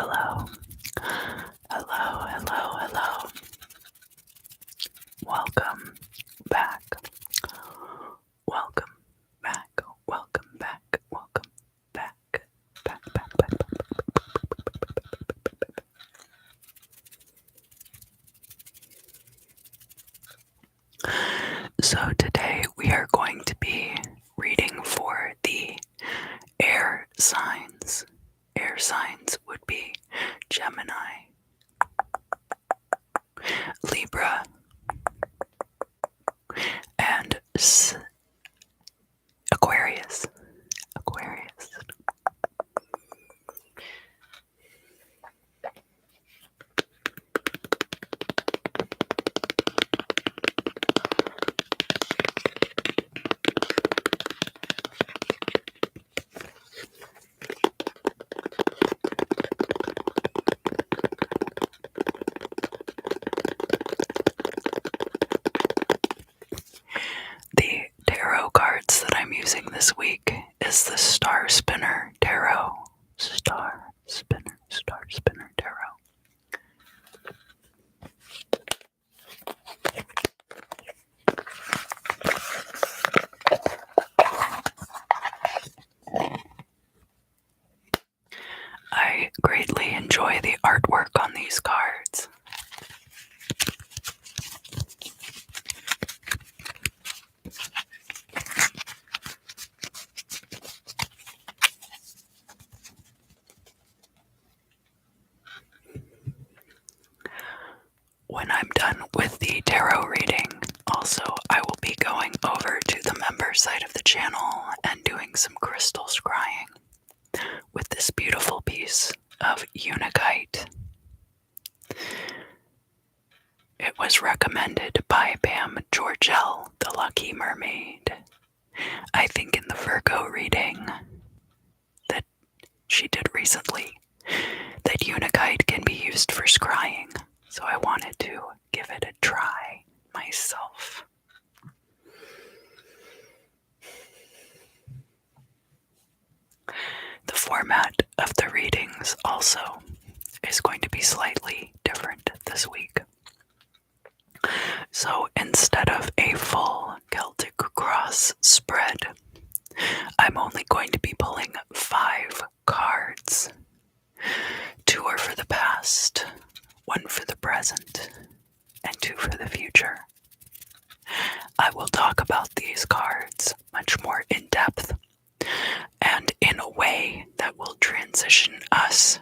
Hello. Hello, hello, hello. Welcome back. Welcome back. Welcome back. Welcome back. Back. So today we are going to be reading for the air signs. Air signs would be Gemini, Libra, and Aquarius. The tarot cards that I'm using this week is the Star Spinner Tarot. Star Spinner Tarot. I greatly enjoy the artwork on these cards. When I'm done with the tarot reading, also, I will be going over to the member side of the channel and doing some crystal scrying with this beautiful piece of unakite. It was recommended by Pam Georgel, the Lucky Mermaid. I think in the Virgo reading that she did recently, that unakite can be used for scrying, so I wanted to give it a try myself. The format of the readings also is going to be slightly different this week. So instead of a full Celtic cross spread, I'm only going to be pulling 5 cards. 2 are for the past, 1 for the present, and 2 for the future. I will talk about these cards much more in depth and in a way that will transition us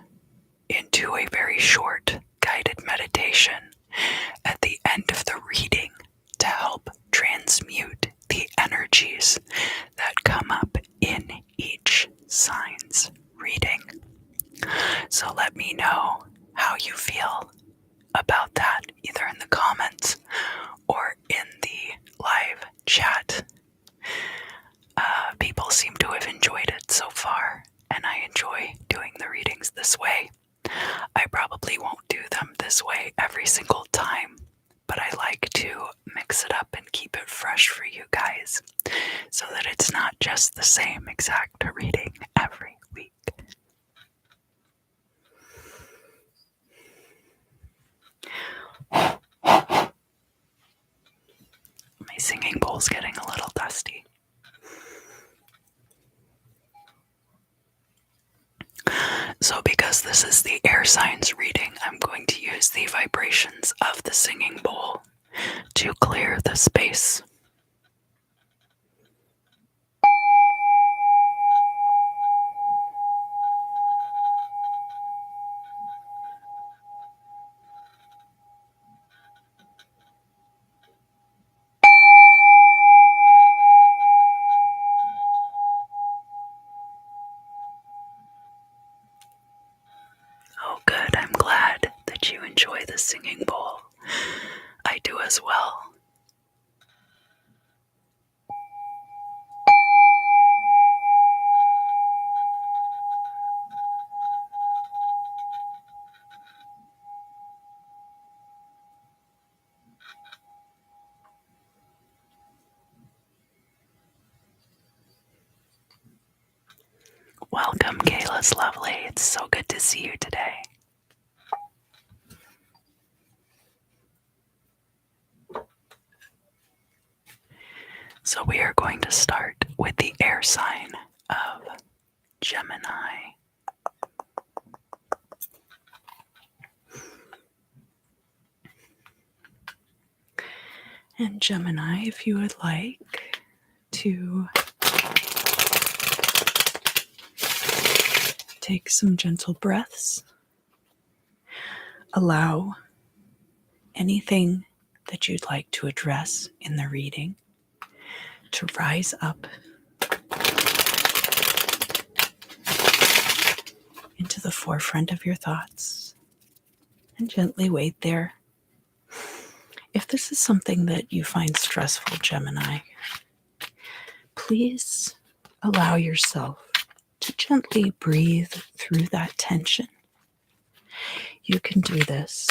into a very short guided meditation at the end of the reading to help transmute the energies that come up in each sign's reading. So let me know how you feel about that, either in the comments or in the live chat. People seem to have enjoyed it so far, and I enjoy doing the readings this way. I probably won't do them this way every single time, but I like to mix it up and keep it fresh for you guys so that it's not just the same exact reading every week. My singing bowl's getting a little dusty. So because this is the air signs reading, I'm going to use the vibrations of the singing bowl to clear the space. Oh good, I'm glad that you enjoy the singing bowl. I do as well. Welcome, Kayla's lovely. It's so good to see you today. So we are going to start with the air sign of Gemini. And Gemini, if you would like to take some gentle breaths, allow anything that you'd like to address in the reading to rise up into the forefront of your thoughts and gently wait there. If this is something that you find stressful, Gemini, please allow yourself to gently breathe through that tension. You can do this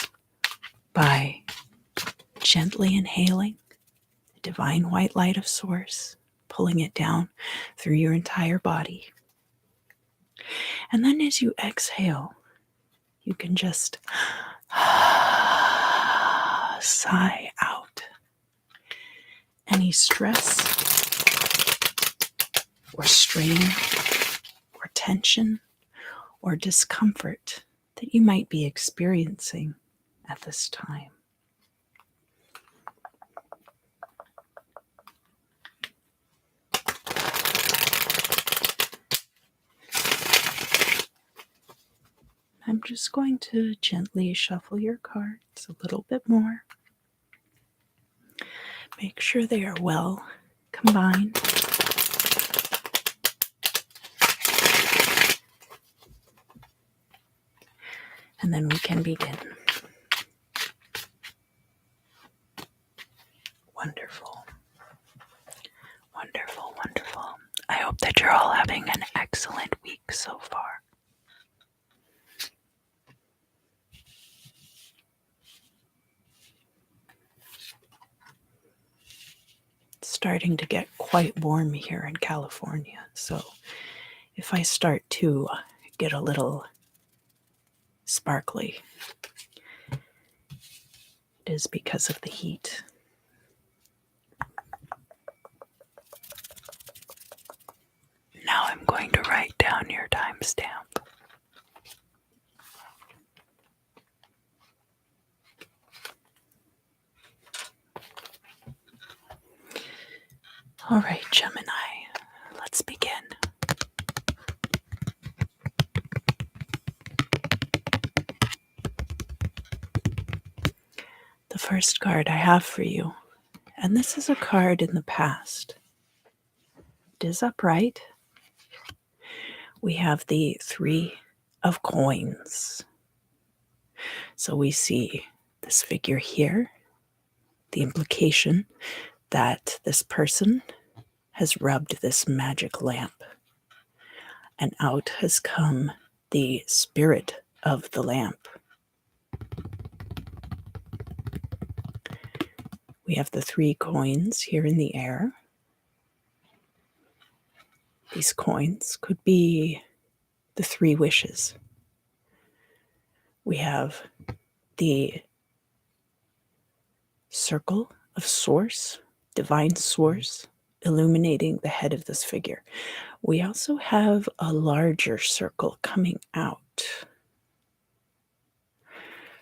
by gently inhaling the divine white light of Source, pulling it down through your entire body. And then as you exhale, you can just sigh out any stress or strain or tension or discomfort that you might be experiencing at this time. I'm just going to gently shuffle your cards a little bit more. Make sure they are well combined. And then we can begin. Wonderful. Wonderful, wonderful. I hope that you're all having an excellent week so far. It's starting to get quite warm here in California, so if I start to get a little sparkly, it is because of the heat. Now I'm going to write down your timestamp. All right, Gemini, let's begin. The first card I have for you, and this is a card in the past. It is upright. We have the 3 of coins. So we see this figure here, the implication that this person has rubbed this magic lamp, and out has come the spirit of the lamp. We have the 3 coins here in the air. These coins could be the 3 wishes. We have the circle of Source, divine Source, illuminating the head of this figure. We also have a larger circle coming out.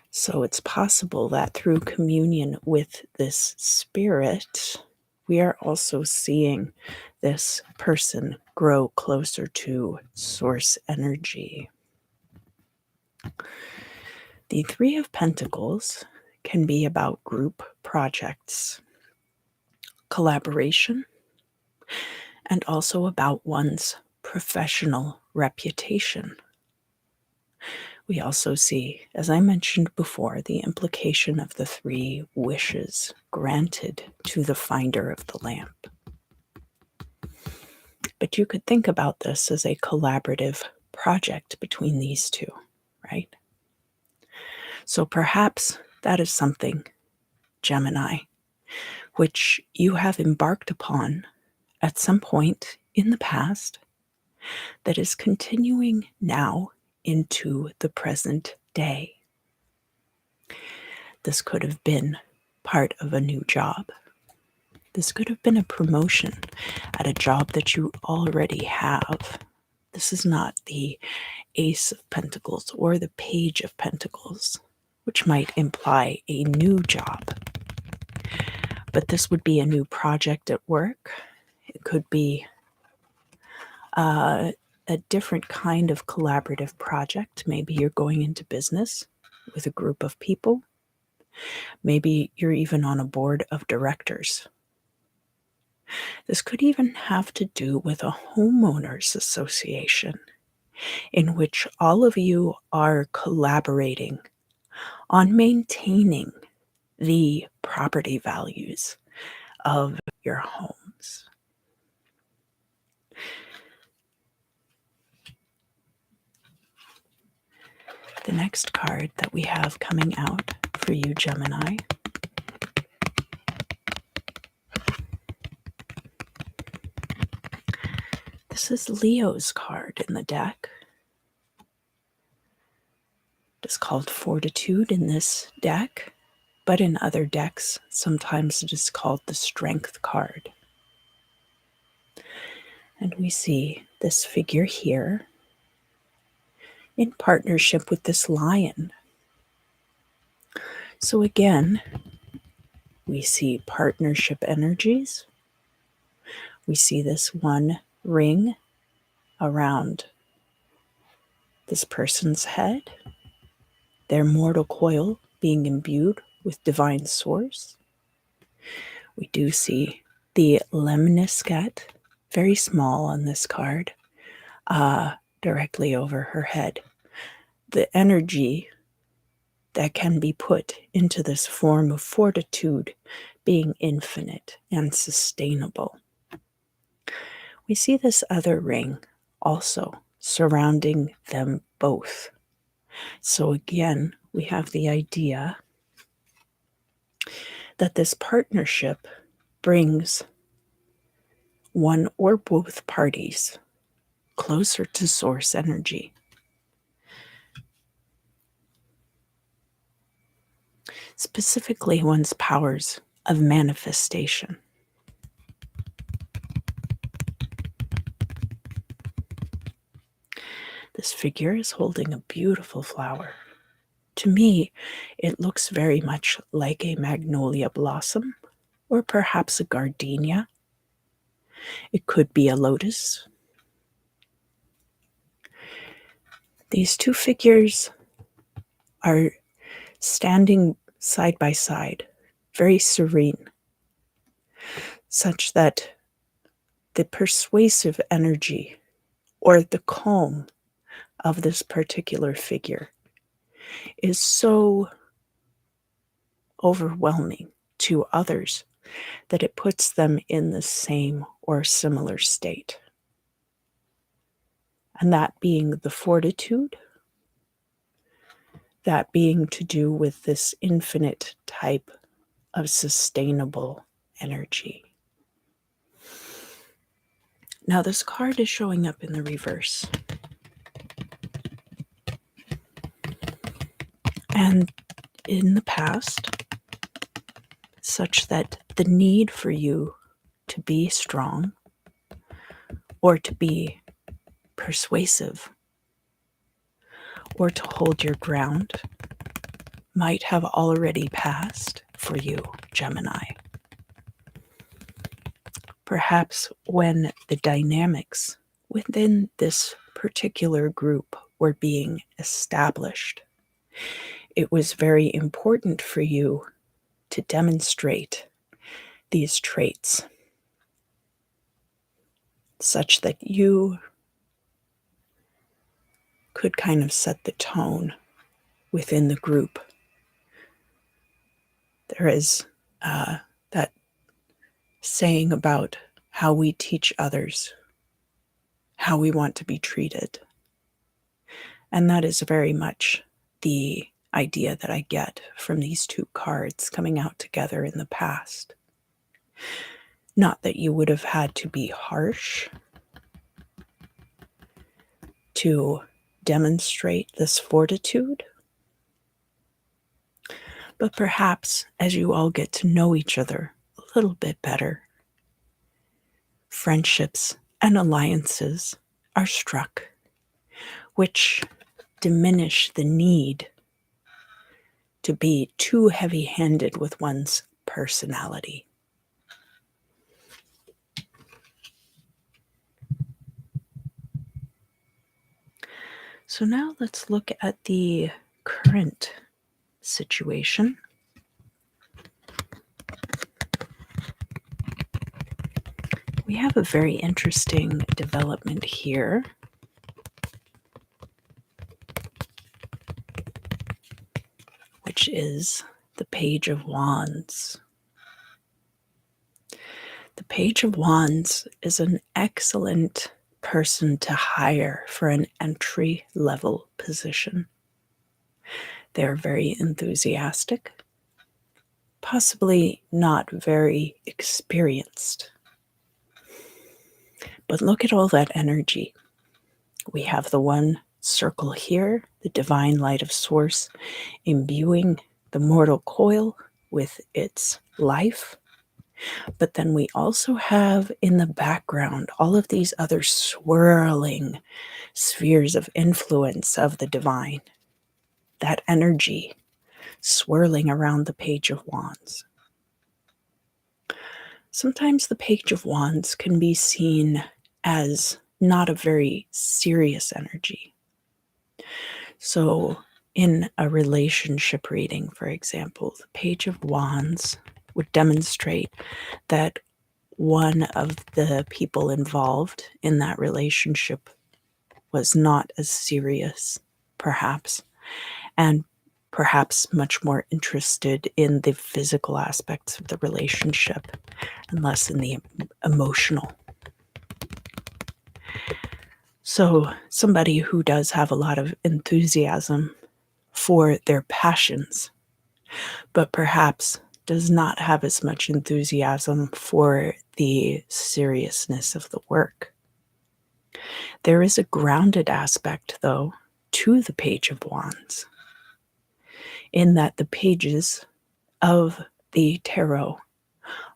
So it's possible that through communion with this spirit, we are also seeing this person grow closer to Source energy. The 3 of Pentacles can be about group projects, collaboration, and also about one's professional reputation. We also see, as I mentioned before, the implication of the 3 wishes granted to the finder of the lamp. But you could think about this as a collaborative project between these 2, right? So perhaps that is something, Gemini, which you have embarked upon at some point in the past that is continuing now into the present day. This could have been part of a new job. This could have been a promotion at a job that you already have. This is not the Ace of Pentacles or the Page of Pentacles, which might imply a new job. But this would be a new project at work. It could be a different kind of collaborative project. Maybe you're going into business with a group of people. Maybe you're even on a board of directors. This could even have to do with a homeowners association in which all of you are collaborating on maintaining the property values of your homes. The next card that we have coming out for you, Gemini, this is Leo's card in the deck. It's called Fortitude in this deck, but in other decks, sometimes it is called the Strength card. And we see this figure here in partnership with this lion. So again, we see partnership energies. We see this one ring around this person's head, their mortal coil being imbued with divine source. We do see the lemniscate, very small on this card, directly over her head. The energy that can be put into this form of fortitude being infinite and sustainable. We see this other ring also surrounding them both. So again, we have the idea that this partnership brings one or both parties closer to source energy. Specifically, one's powers of manifestation. This figure is holding a beautiful flower. To me, it looks very much like a magnolia blossom, or perhaps a gardenia. It could be a lotus. These two figures are standing side by side, very serene, such that the persuasive energy or the calm of this particular figure is so overwhelming to others that it puts them in the same or similar state. And that being the fortitude, that being to do with this infinite type of sustainable energy. Now, this card is showing up in the reverse. And in the past, such that the need for you to be strong or to be persuasive or to hold your ground might have already passed for you, Gemini. Perhaps when the dynamics within this particular group were being established, it was very important for you to demonstrate these traits such that you could kind of set the tone within the group. There is that saying about how we teach others how we want to be treated. And that is very much the idea that I get from these two cards coming out together in the past. Not that you would have had to be harsh to demonstrate this fortitude, but perhaps as you all get to know each other a little bit better friendships and alliances are struck, which diminish the need to be too heavy-handed with one's personality. So now let's look at the current situation. We have a very interesting development here. Which is the Page of Wands. The Page of Wands is an excellent person to hire for an entry-level position. They're very enthusiastic, possibly not very experienced. But look at all that energy. We have the one circle here, the divine light of source, imbuing the mortal coil with its life. But then we also have in the background all of these other swirling spheres of influence of the divine. That energy swirling around the Page of Wands. Sometimes the Page of Wands can be seen as not a very serious energy. So in a relationship reading, for example, the Page of Wands would demonstrate that one of the people involved in that relationship was not as serious, perhaps, and perhaps much more interested in the physical aspects of the relationship and less in the emotional. So somebody who does have a lot of enthusiasm for their passions, but perhaps does not have as much enthusiasm for the seriousness of the work. There is a grounded aspect, though, to the Page of Wands, in that the pages of the tarot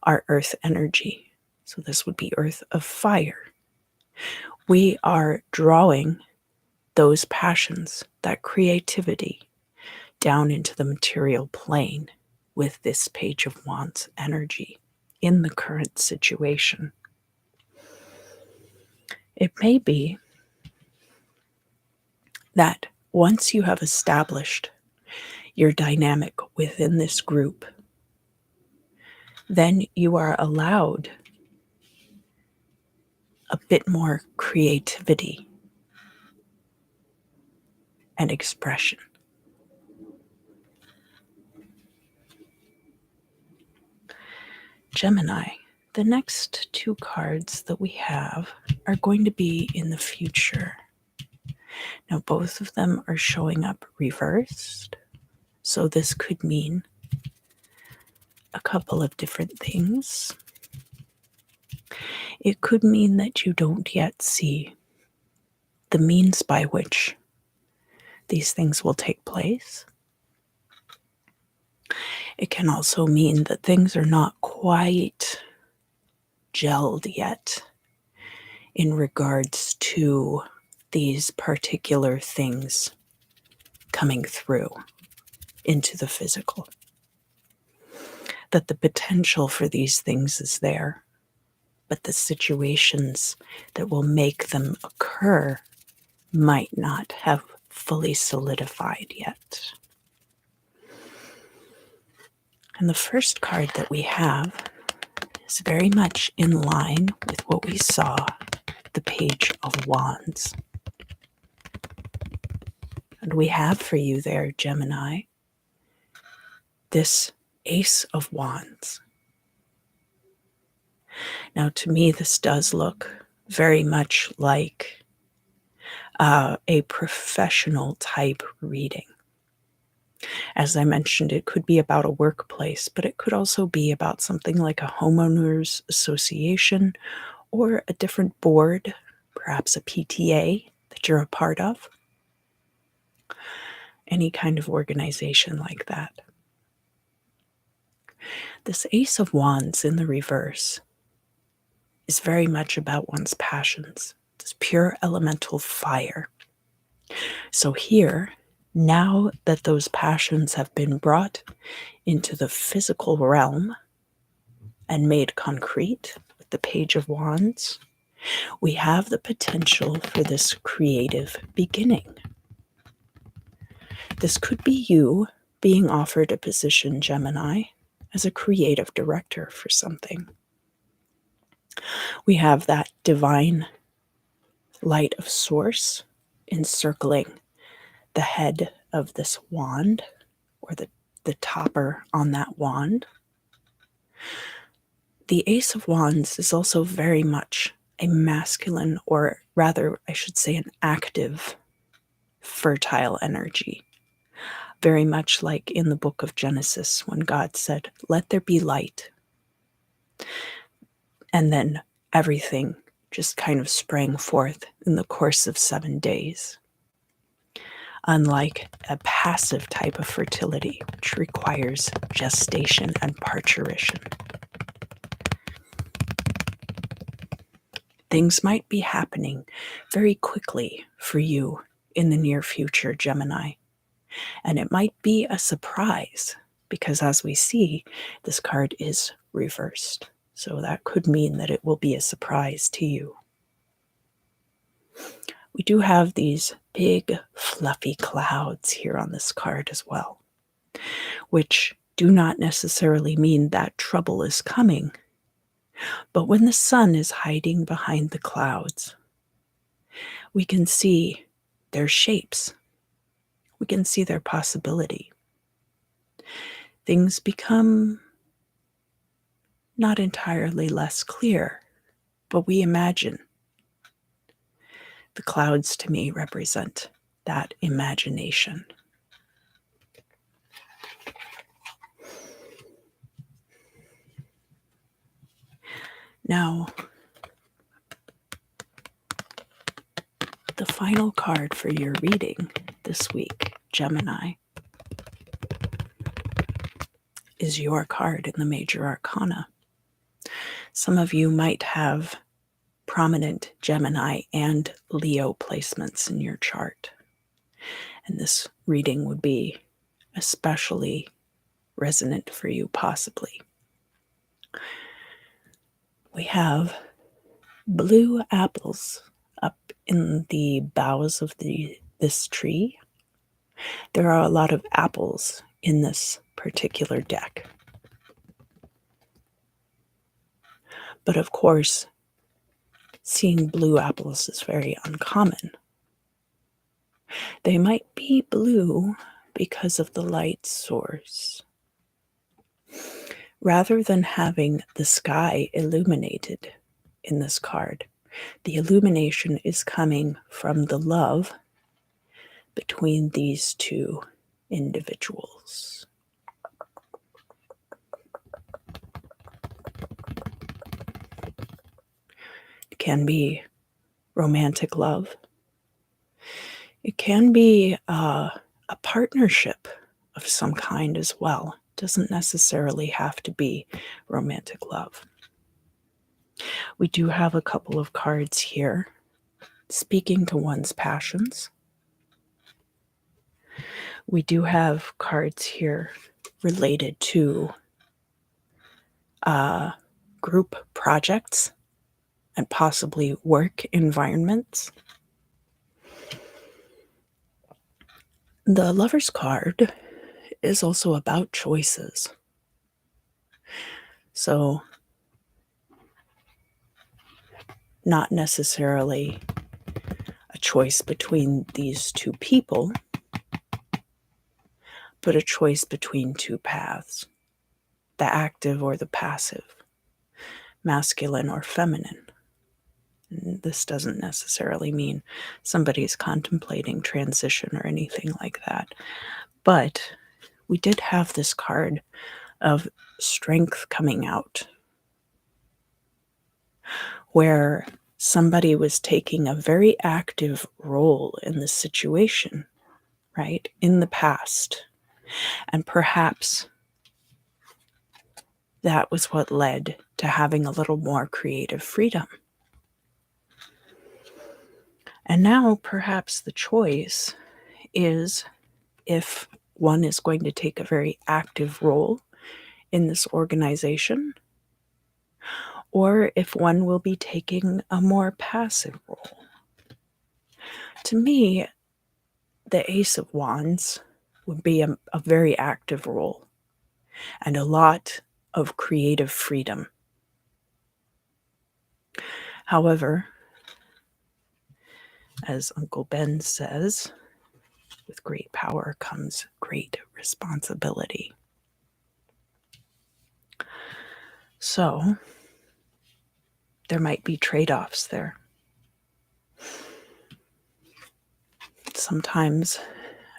are earth energy. So this would be earth of fire. We are drawing those passions, that creativity, down into the material plane with this Page of Wands energy in the current situation. It may be that once you have established your dynamic within this group, then you are allowed a bit more creativity and expression. Gemini, the next two cards that we have are going to be in the future. Now, both of them are showing up reversed, so this could mean a couple of different things. It could mean that you don't yet see the means by which these things will take place. It can also mean that things are not quite gelled yet in regards to these particular things coming through into the physical. That the potential for these things is there, but the situations that will make them occur might not have fully solidified yet. And the first card that we have is very much in line with what we saw, the Page of Wands. And we have for you there, Gemini, this Ace of Wands. Now, to me, this does look very much like a professional type reading. As I mentioned, it could be about a workplace, but it could also be about something like a homeowners association or a different board, perhaps a PTA that you're a part of. Any kind of organization like that. This Ace of Wands in the reverse is very much about one's passions. It's pure elemental fire. So here, now that those passions have been brought into the physical realm and made concrete with the Page of Wands, we have the potential for this creative beginning. This could be you being offered a position, Gemini, as a creative director for something. We have that divine light of source encircling the head of this wand, or the topper on that wand. The Ace of Wands is also very much a masculine, or rather, I should say, an active, fertile energy. Very much like in the book of Genesis when God said, "Let there be light." And then everything just kind of sprang forth in the course of 7 days. Unlike a passive type of fertility, which requires gestation and parturition. Things might be happening very quickly for you in the near future, Gemini. And it might be a surprise because, as we see, this card is reversed. So that could mean that it will be a surprise to you. We do have these big, fluffy clouds here on this card as well, which do not necessarily mean that trouble is coming. But when the sun is hiding behind the clouds, we can see their shapes. We can see their possibility. Things become not entirely less clear, but we imagine. The clouds to me represent that imagination. Now, the final card for your reading this week, Gemini, is your card in the Major Arcana. Some of you might have prominent Gemini and Leo placements in your chart. And this reading would be especially resonant for you, possibly. We have blue apples up in the boughs of this tree. There are a lot of apples in this particular deck. But of course, seeing blue apples is very uncommon. They might be blue because of the light source. Rather than having the sky illuminated in this card, the illumination is coming from the love between these two individuals. It can be romantic love. It can be a partnership of some kind as well. It doesn't necessarily have to be romantic love. We do have a couple of cards here speaking to one's passions. We do have cards here related to group projects and possibly work environments. The Lover's card is also about choices. So, not necessarily a choice between these two people, but a choice between two paths, the active or the passive, masculine or feminine. And this doesn't necessarily mean somebody's contemplating transition or anything like that. But we did have this card of strength coming out, where somebody was taking a very active role in the situation, right, in the past. And perhaps that was what led to having a little more creative freedom. And now perhaps the choice is if one is going to take a very active role in this organization, or if one will be taking a more passive role. To me, the Ace of Wands would be a very active role and a lot of creative freedom. However, as Uncle Ben says, with great power comes great responsibility. So, there might be trade-offs there. Sometimes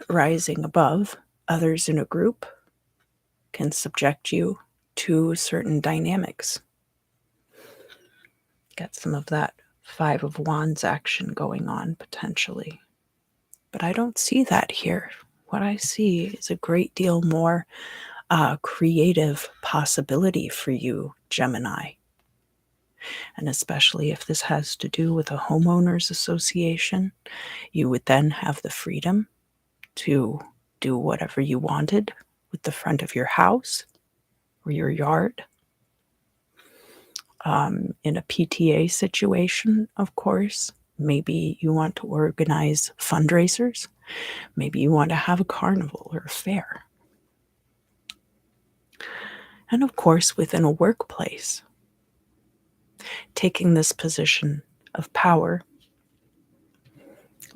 rising above others in a group can subject you to certain dynamics. Get some of that Five of Wands action going on potentially. But I don't see that here. What I see is a great deal more creative possibility for you, Gemini. And especially if this has to do with a homeowners association, you would then have the freedom to do whatever you wanted with the front of your house or your yard. In a PTA situation, of course, maybe you want to organize fundraisers. Maybe you want to have a carnival or a fair. And of course, within a workplace, taking this position of power,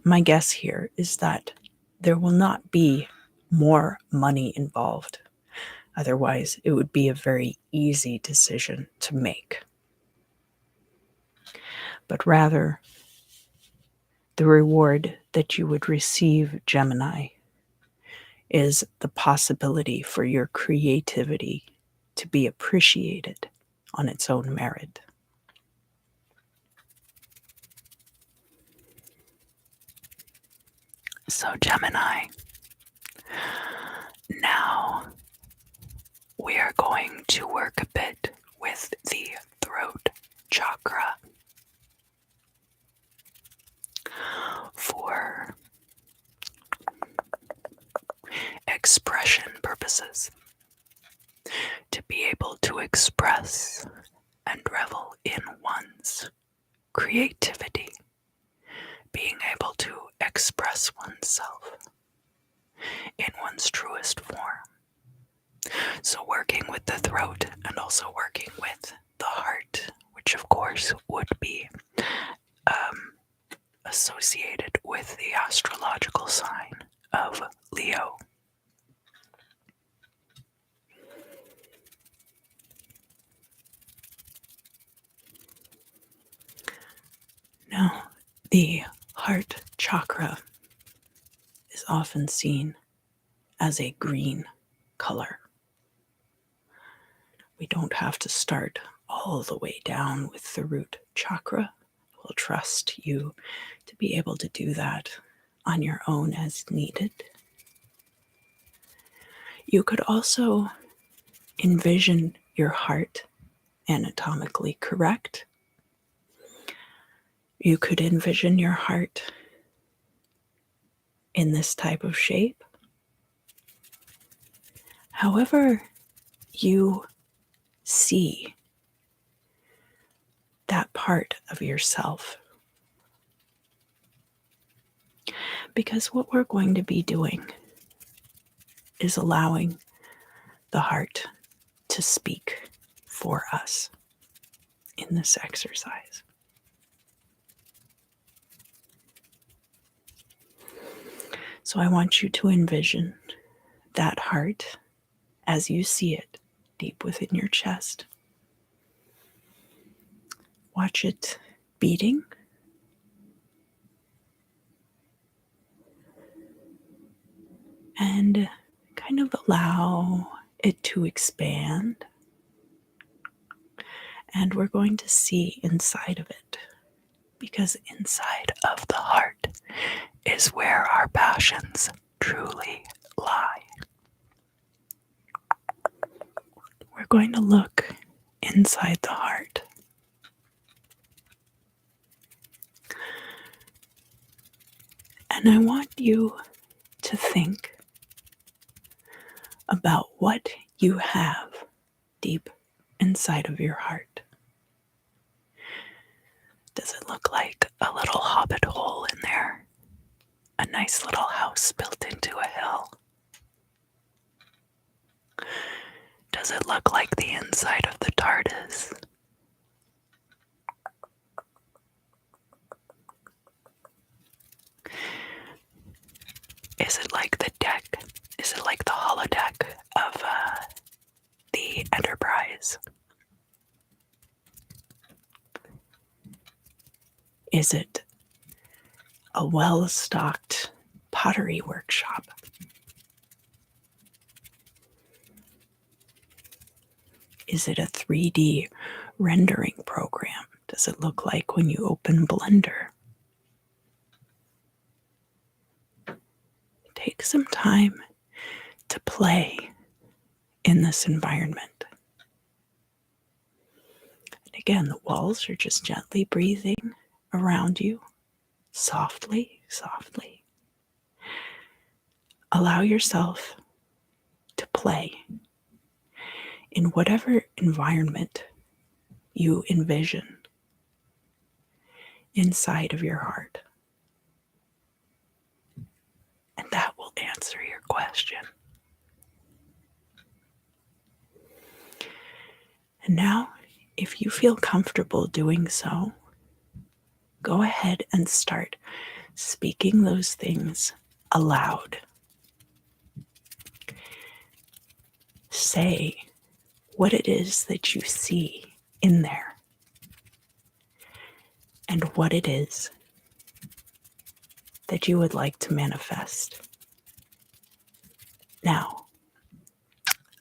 my guess here is that there will not be more money involved. Otherwise, it would be a very easy decision to make. But rather, the reward that you would receive, Gemini, is the possibility for your creativity to be appreciated on its own merit. So, Gemini, now we are going to work a bit with the throat chakra for expression purposes, to be able to express and revel in one's creativity, being able to express oneself in one's truest form. So working with the throat and also working with the heart, which of course would be associated with the astrological sign of Leo. Now, the heart chakra is often seen as a green color. We don't have to start all the way down with the root chakra. We'll trust you to be able to do that on your own as needed. You could also envision your heart anatomically correct. You could envision your heart in this type of shape. However you see that part of yourself. Because what we're going to be doing is allowing the heart to speak for us in this exercise. So I want you to envision that heart as you see it deep within your chest. Watch it beating. And kind of allow it to expand. And we're going to see inside of it, because inside of the heart is where our passions truly lie. We're going to look inside the heart. And I want you to think about what you have deep inside of your heart. Does it look like a little hobbit hole in there? A nice little house built into a hill? Does it look like the inside of the TARDIS? Is it like the deck? Is it like the holodeck of the Enterprise? Is it a well-stocked pottery workshop? Is it a 3D rendering program? Does it look like when you open Blender? Take some time to play in this environment. And again, the walls are just gently breathing around you, softly, softly. Allow yourself to play in whatever environment you envision inside of your heart. And that will answer your question. And now, if you feel comfortable doing so, go ahead and start speaking those things aloud. Say what it is that you see in there and what it is that you would like to manifest. Now,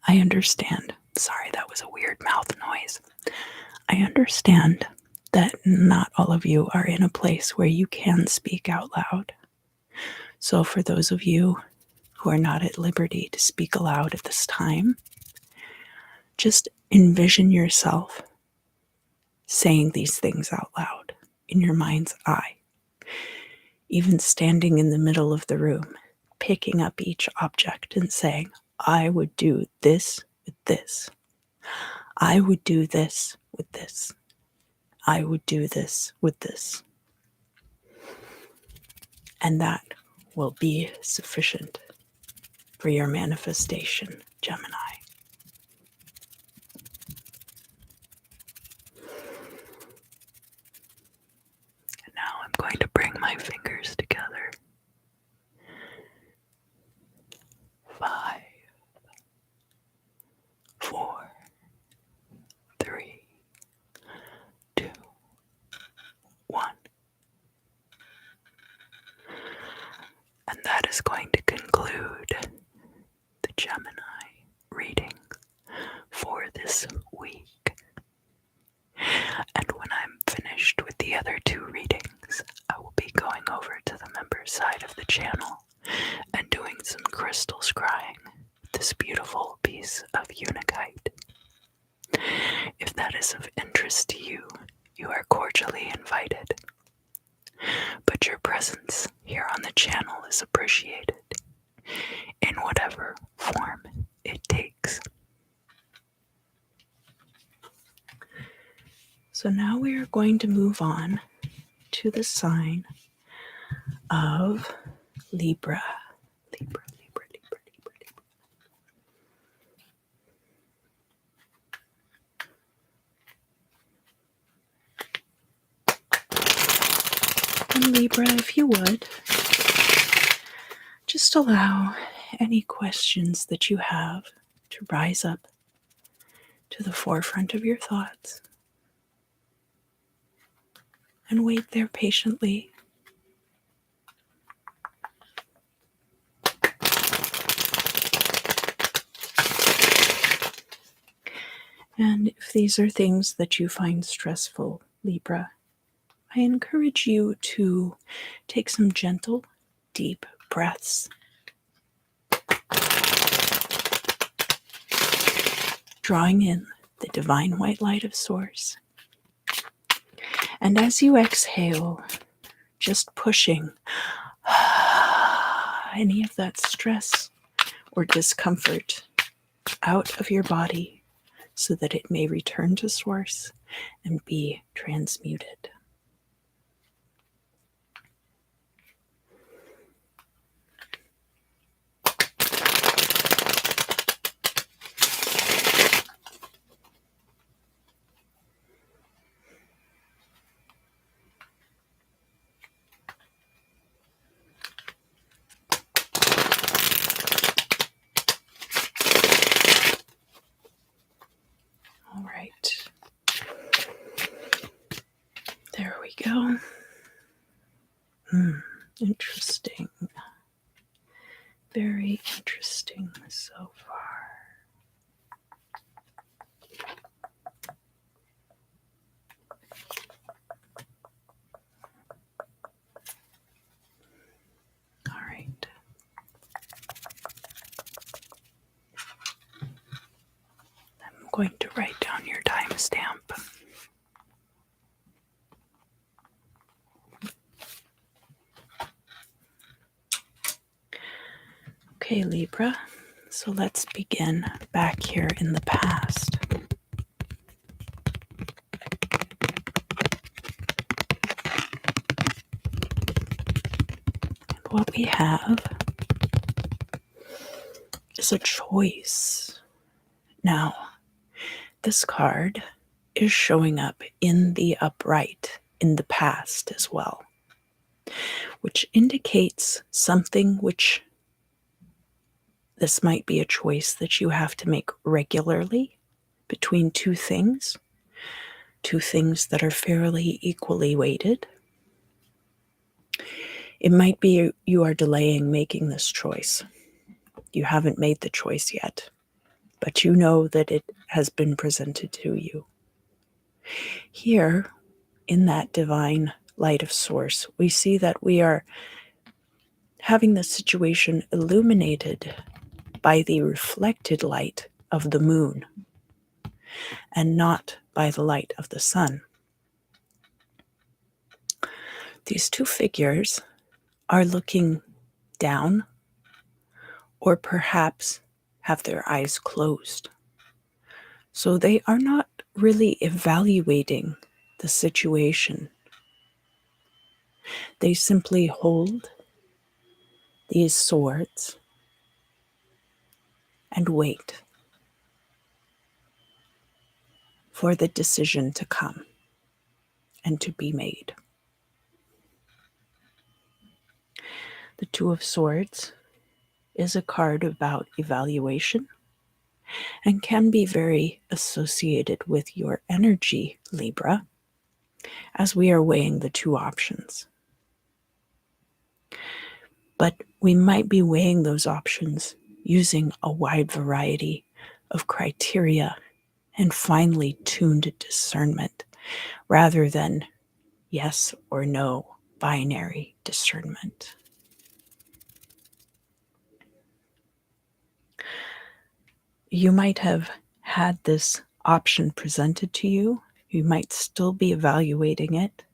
I understand. Sorry, that was a weird mouth noise. I understand that not all of you are in a place where you can speak out loud. So for those of you who are not at liberty to speak aloud at this time, just envision yourself saying these things out loud in your mind's eye. Even standing in the middle of the room, picking up each object and saying, I would do this with this. I would do this with this. I would do this with this. And that will be sufficient for your manifestation, Gemini. And now I'm going to bring my fingers together. 5, 4, 3, 2, 1. And that is going to conclude the Gemini reading for this week. And when I'm finished with the other 2 readings, I will be going over to the members side of the channel and doing some crystal scrying with this beautiful piece of unakite. If that is of interest to you, you are cordially invited. But your presence here on the channel is appreciated in whatever form it takes. So now we are going to move on to the sign of Libra. Libra. And Libra, if you would, just allow any questions that you have to rise up to the forefront of your thoughts and wait there patiently. And if these are things that you find stressful, Libra, I encourage you to take some gentle, deep breaths. Drawing in the divine white light of Source. And as you exhale, just pushing any of that stress or discomfort out of your body so that it may return to Source and be transmuted. All right. There we go. Interesting. Very interesting so far. All right. I'm going to write down your timestamp. Okay, Libra. So let's begin back here in the past. And what we have is a choice. Now, this card is showing up in the upright in the past as well, which indicates something which this might be a choice that you have to make regularly between two things that are fairly equally weighted. It might be you are delaying making this choice. You haven't made the choice yet, but you know that it has been presented to you. Here, in that divine light of Source, we see that we are having the situation illuminated by the reflected light of the moon and not by the light of the sun. These two figures are looking down or perhaps have their eyes closed. So they are not really evaluating the situation. They simply hold these swords and wait for the decision to come and to be made. The Two of Swords is a card about evaluation and can be very associated with your energy, Libra, as we are weighing the two options. But we might be weighing those options using a wide variety of criteria and finely tuned discernment rather than yes or no binary discernment. You might have had this option presented to you. You might still be evaluating it.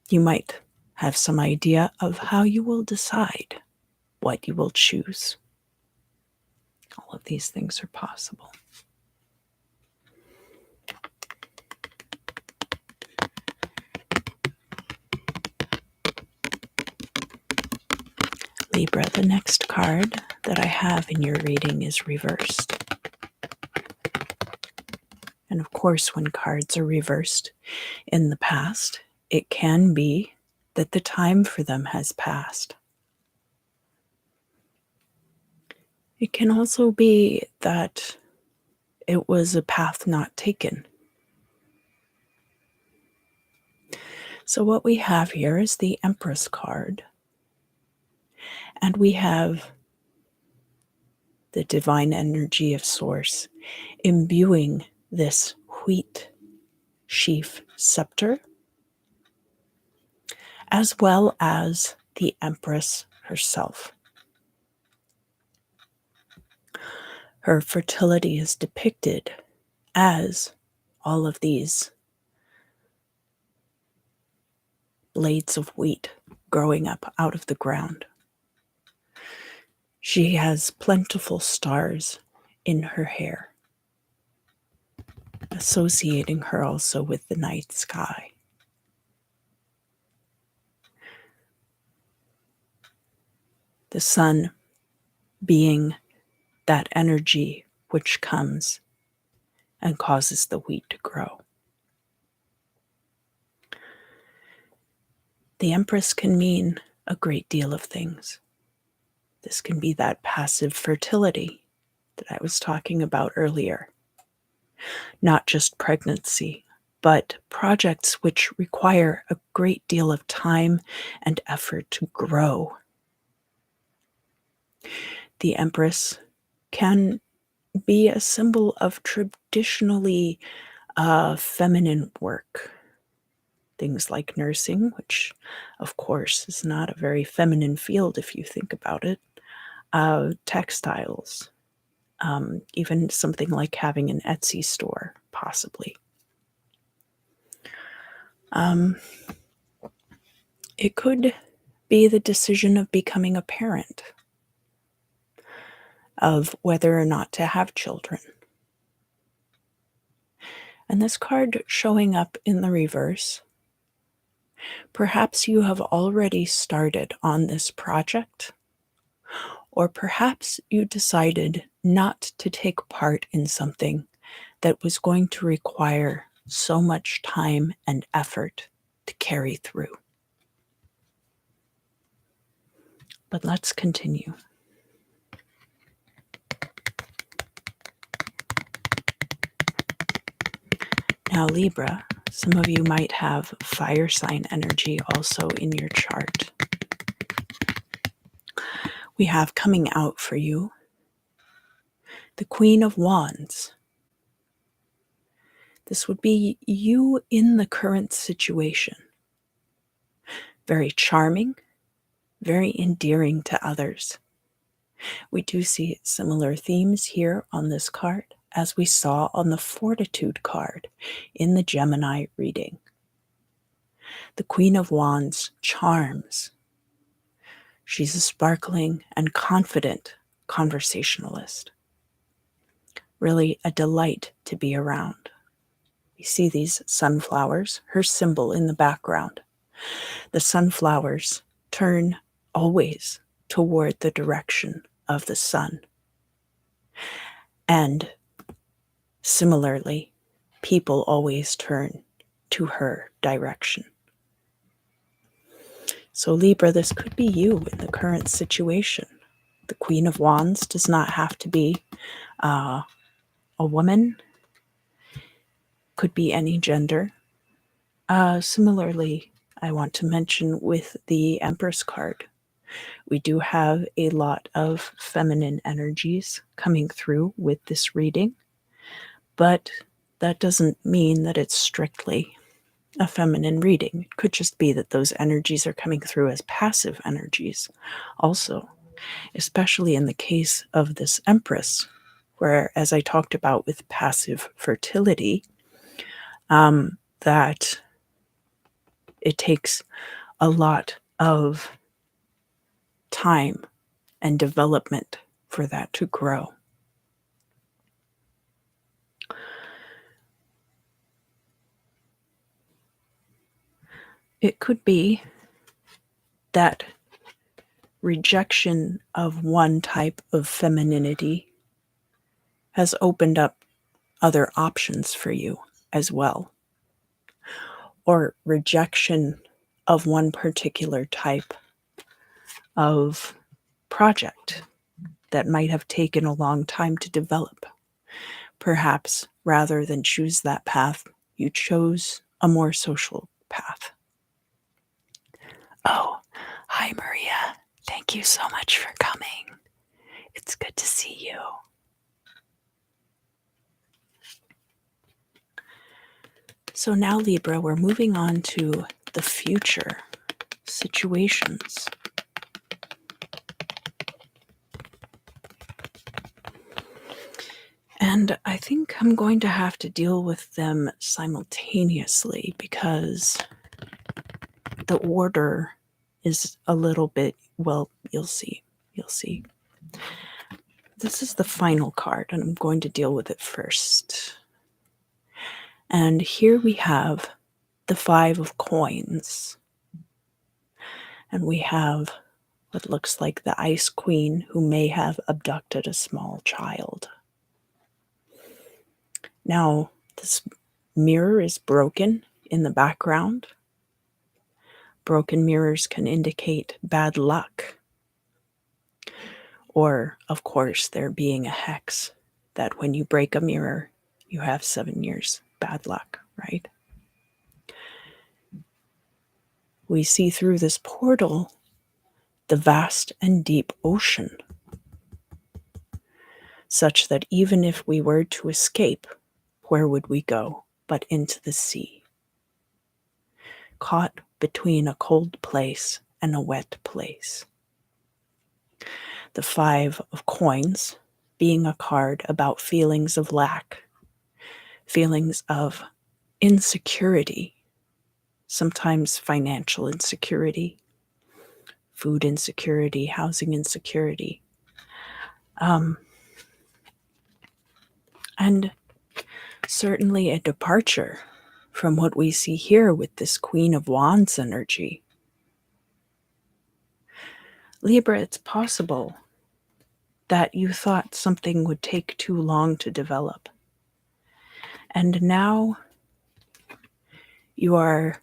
You might have some idea of how you will decide what you will choose. All of these things are possible. Libra, the next card that I have in your reading is reversed. And of course, when cards are reversed in the past, it can be that the time for them has passed. It can also be that it was a path not taken. So what we have here is the Empress card. And we have the divine energy of Source imbuing this wheat sheaf scepter, as well as the Empress herself. Her fertility is depicted as all of these blades of wheat growing up out of the ground. She has plentiful stars in her hair, associating her also with the night sky. The sun being that energy which comes and causes the wheat to grow. The Empress can mean a great deal of things. This can be that passive fertility that I was talking about earlier. Not just pregnancy, but projects which require a great deal of time and effort to grow. The Empress can be a symbol of traditionally feminine work. Things like nursing, which of course is not a very feminine field if you think about it, textiles, even something like having an Etsy store, possibly. It could be the decision of becoming a parent, of whether or not to have children. And this card showing up in the reverse, perhaps you have already started on this project, or perhaps you decided not to take part in something that was going to require so much time and effort to carry through. But let's continue. Now, Libra, some of you might have fire sign energy also in your chart. We have coming out for you the Queen of Wands. This would be you in the current situation. Very charming, very endearing to others. We do see similar themes here on this card as we saw on the Fortitude card in the Gemini reading. The Queen of Wands charms. She's a sparkling and confident conversationalist. Really a delight to be around. We see these sunflowers, her symbol in the background. The sunflowers turn always toward the direction of the sun. And similarly, people always turn to her direction. So Libra, this could be you in the current situation. The Queen of Wands does not have to be a woman, could be any gender. Similarly, I want to mention with the Empress card, we do have a lot of feminine energies coming through with this reading, but that doesn't mean that it's strictly a feminine reading. It could just be that those energies are coming through as passive energies also, especially in the case of this Empress, where, as I talked about with passive fertility, that it takes a lot of time and development for that to grow. It could be that rejection of one type of femininity has opened up other options for you as well. Or rejection of one particular type of project that might have taken a long time to develop. Perhaps rather than choose that path, you chose a more social path. Oh, hi Maria. Thank you so much for coming. It's good to see you. So now, Libra, we're moving on to the future situations. And I think I'm going to have to deal with them simultaneously because the order is a little bit, well, you'll see. You'll see. This is the final card, and I'm going to deal with it first. And here we have the 5 of coins. And we have what looks like the Ice Queen who may have abducted a small child. Now, this mirror is broken in the background. Broken mirrors can indicate bad luck. Or, of course, there being a hex that when you break a mirror, you have 7 years bad luck, right? We see through this portal the vast and deep ocean, such that even if we were to escape, where would we go but into the sea? Caught between a cold place and a wet place. The 5 of coins being a card about feelings of lack, feelings of insecurity, sometimes financial insecurity, food insecurity, housing insecurity, and certainly a departure from what we see here with this Queen of Wands energy. Libra, it's possible that you thought something would take too long to develop. And now you are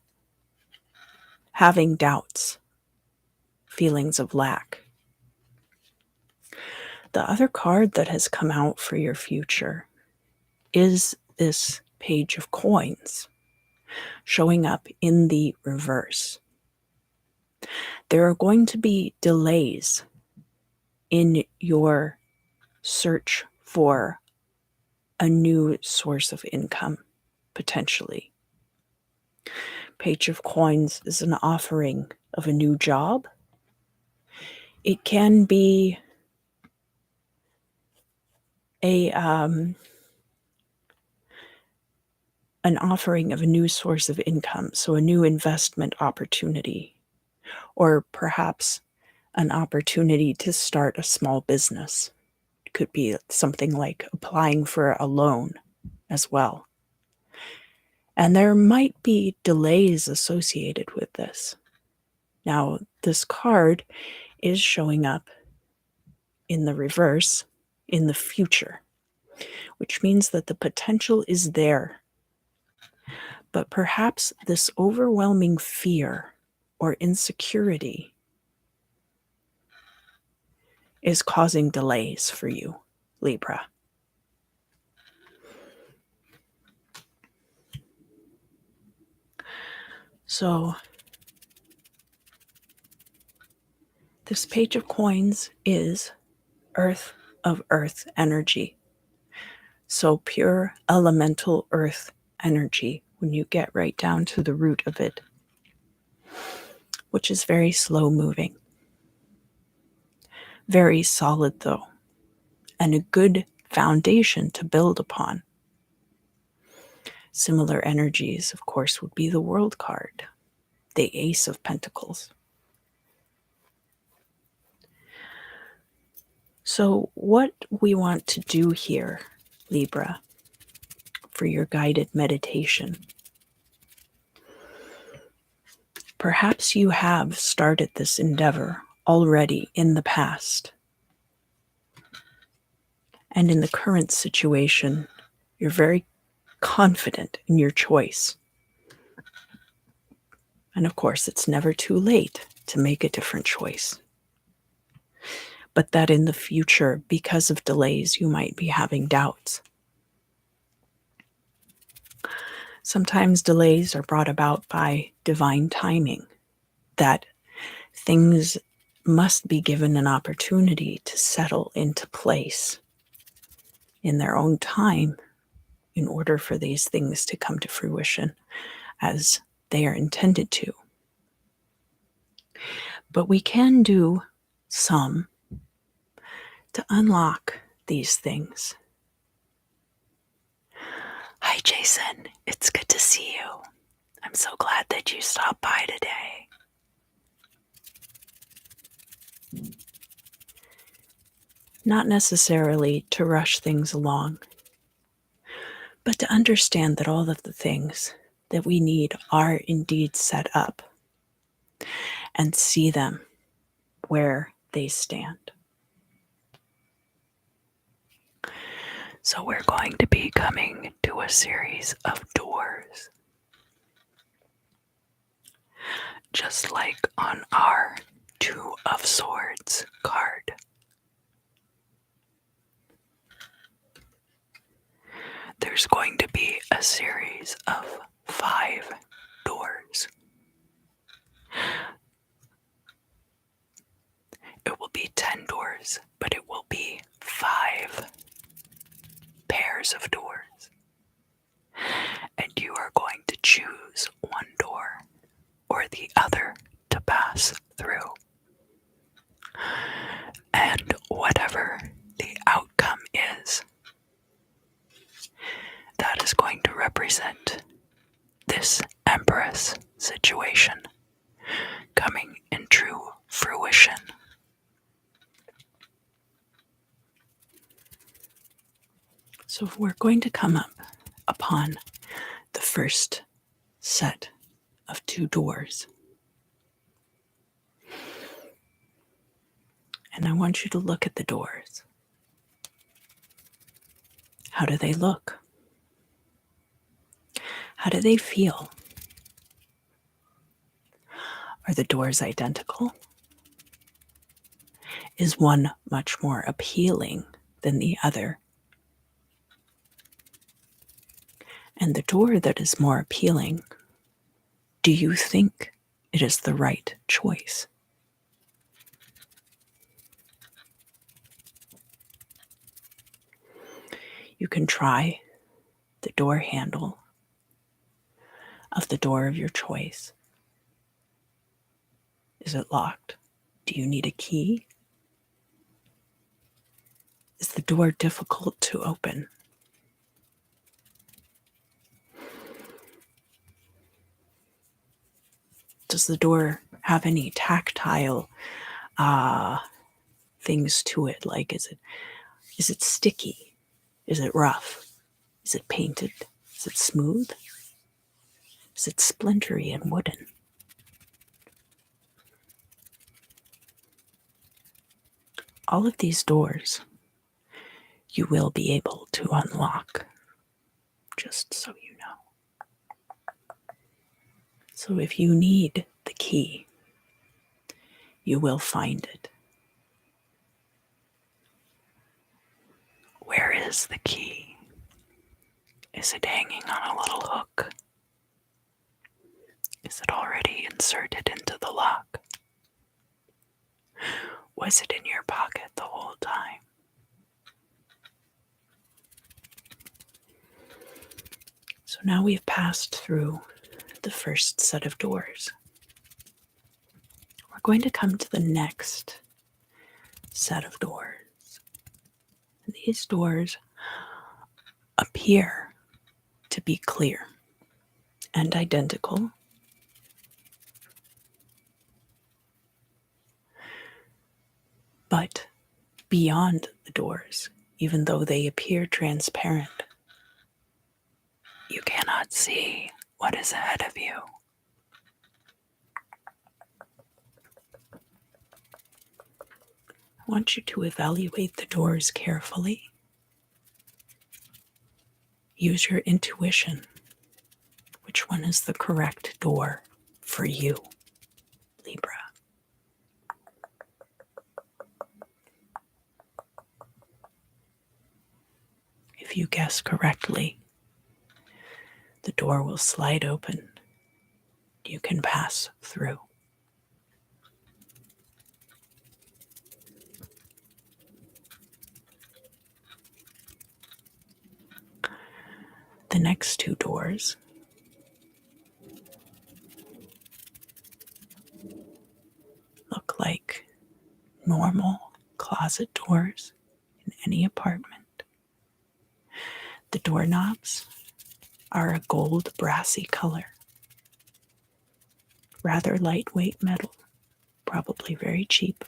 having doubts, feelings of lack. The other card that has come out for your future is this Page of Coins, showing up in the reverse. There are going to be delays in your search for a new source of income, potentially. Page of Coins is an offering of a new job. It can be an offering of a new source of income, so a new investment opportunity, or perhaps an opportunity to start a small business. It could be something like applying for a loan as well. And there might be delays associated with this. Now, this card is showing up in the reverse in the future, which means that the potential is there. But perhaps this overwhelming fear or insecurity is causing delays for you, Libra. So, this Page of Coins is Earth of Earth energy. So pure elemental earth energy when you get right down to the root of it, which is very slow moving. Very solid though, and a good foundation to build upon. Similar energies, of course, would be the World card, the Ace of Pentacles. So what we want to do here, Libra, for your guided meditation, perhaps you have started this endeavor already in the past. And in the current situation, you're very confident in your choice. And of course, it's never too late to make a different choice. But that in the future, because of delays, you might be having doubts. Sometimes delays are brought about by divine timing, that things must be given an opportunity to settle into place in their own time in order for these things to come to fruition as they are intended to. But we can do some to unlock these things. Jason. It's good to see you. I'm so glad that you stopped by today. Not necessarily to rush things along, but to understand that all of the things that we need are indeed set up and see them where they stand. So we're going to be coming to a series of doors. Just like on our Two of Swords card. There's going to be a series of 5 doors. It will be 10 doors, but it will be 5 pairs of doors. And you are going to choose one door or the other to pass through. And whatever the outcome is, that is going to represent this Empress situation coming in true fruition. So we're going to come up upon the first set of 2 doors. And I want you to look at the doors. How do they look? How do they feel? Are the doors identical? Is one much more appealing than the other? And the door that is more appealing, do you think it is the right choice? You can try the door handle of the door of your choice. Is it locked? Do you need a key? Is the door difficult to open? Does the door have any tactile things to it? Like, is it sticky? Is it rough? Is it painted? Is it smooth? Is it splintery and wooden? All of these doors you will be able to unlock, just so you know. So if you need the key, you will find it. Where is the key? Is it hanging on a little hook? Is it already inserted into the lock? Was it in your pocket the whole time? So now we've passed through the first set of doors. We're going to come to the next set of doors. These doors appear to be clear and identical. But beyond the doors, even though they appear transparent, you cannot see what is ahead of you. I want you to evaluate the doors carefully. Use your intuition. Which one is the correct door for you, Libra? If you guess correctly, the door will slide open. You can pass through. The next 2 doors look like normal closet doors in any apartment. The doorknobs are a gold brassy color. Rather lightweight metal, probably very cheap.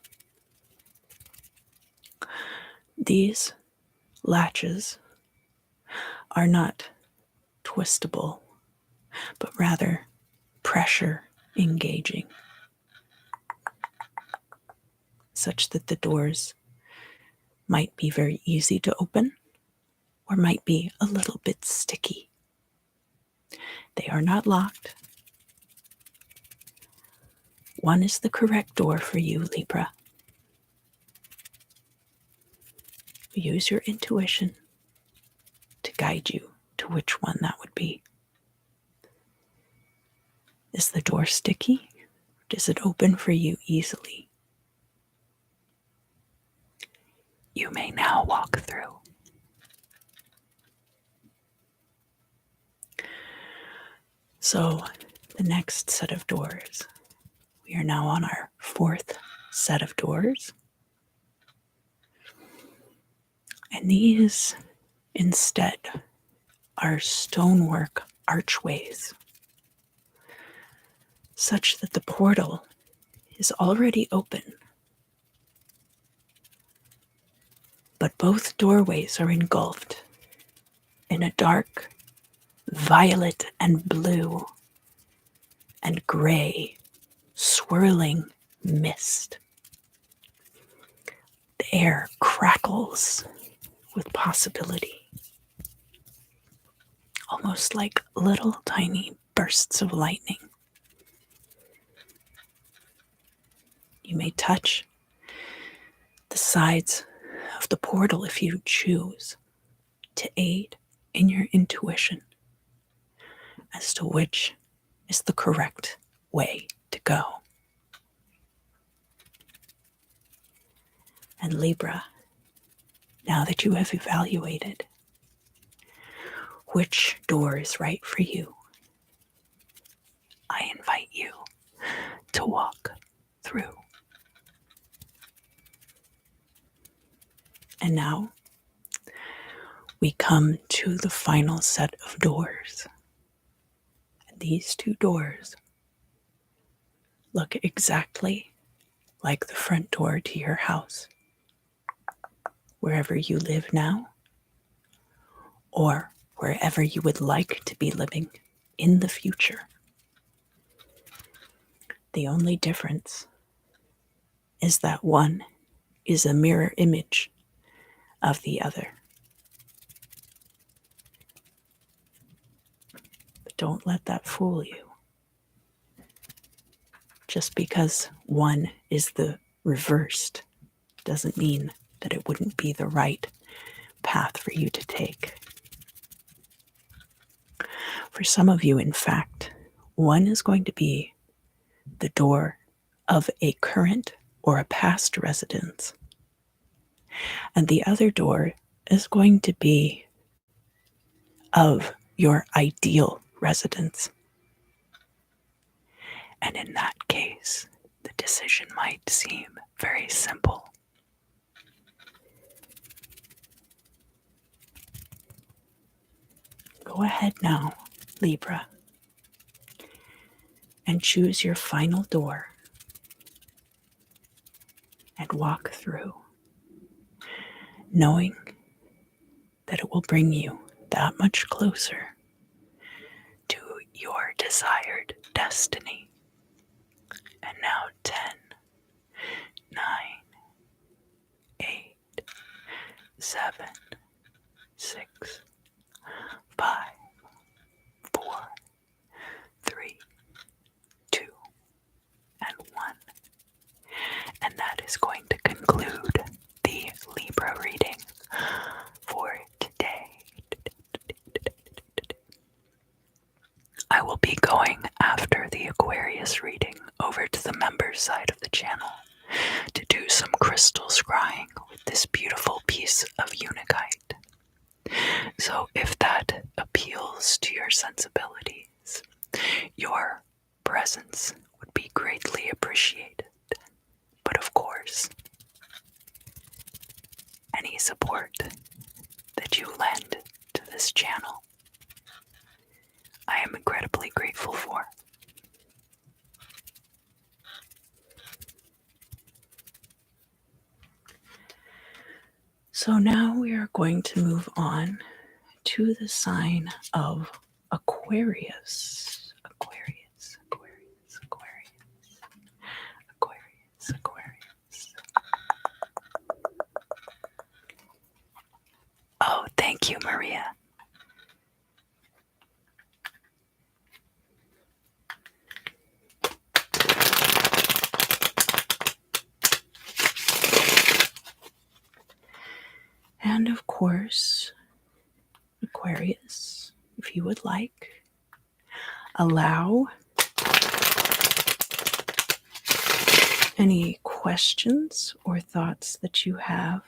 These latches are not twistable, but rather pressure engaging, such that the doors might be very easy to open or might be a little bit sticky. They are not locked. One is the correct door for you, Libra. Use your intuition to guide you to which one that would be. Is the door sticky? Does it open for you easily? You may now walk through. So, the next set of doors. We are now on our fourth set of doors. And these, instead, are stonework archways, such that the portal is already open. But both doorways are engulfed in a dark violet and blue and gray swirling mist. The air crackles with possibility, almost like little tiny bursts of lightning. You may touch the sides of the portal if you choose to aid in your intuition as to which is the correct way to go. And Libra, now that you have evaluated which door is right for you, I invite you to walk through. And now we come to the final set of doors. And these two doors look exactly like the front door to your house, wherever you live now, or wherever you would like to be living in the future. The only difference is that one is a mirror image of the other. But don't let that fool you. Just because one is the reversed doesn't mean that it wouldn't be the right path for you to take. For some of you, in fact, one is going to be the door of a current or a past residence, and the other door is going to be of your ideal residence. And in that case, the decision might seem very simple. Go ahead now, Libra, and choose your final door and walk through, knowing that it will bring you that much closer to your desired destiny. And now 10, 9, 8, 7, 6, 5, 4, 3, 2, and 1. And that is going to conclude the Libra reading for today. I will be going after the Aquarius reading over to the members side of the channel to do some crystal scrying with this beautiful piece of unigite. So if that appeals to your sensibilities, your presence would be greatly appreciated. But of course, any support that you lend to this channel I am incredibly grateful for. So now we are going to move on to the sign of Aquarius. Aquarius, Aquarius, Aquarius, Aquarius, Aquarius. Oh, thank you, Maria. And of course, Aquarius, if you would like, allow any questions or thoughts that you have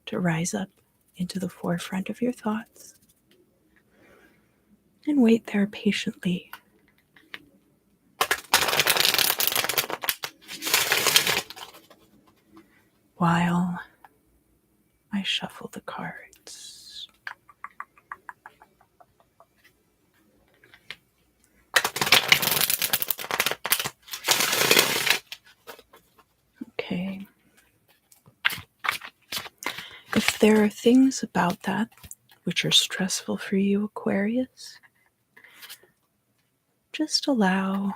to rise up into the forefront of your thoughts and wait there patiently while I shuffle the cards. Okay. If there are things about that which are stressful for you, Aquarius, just allow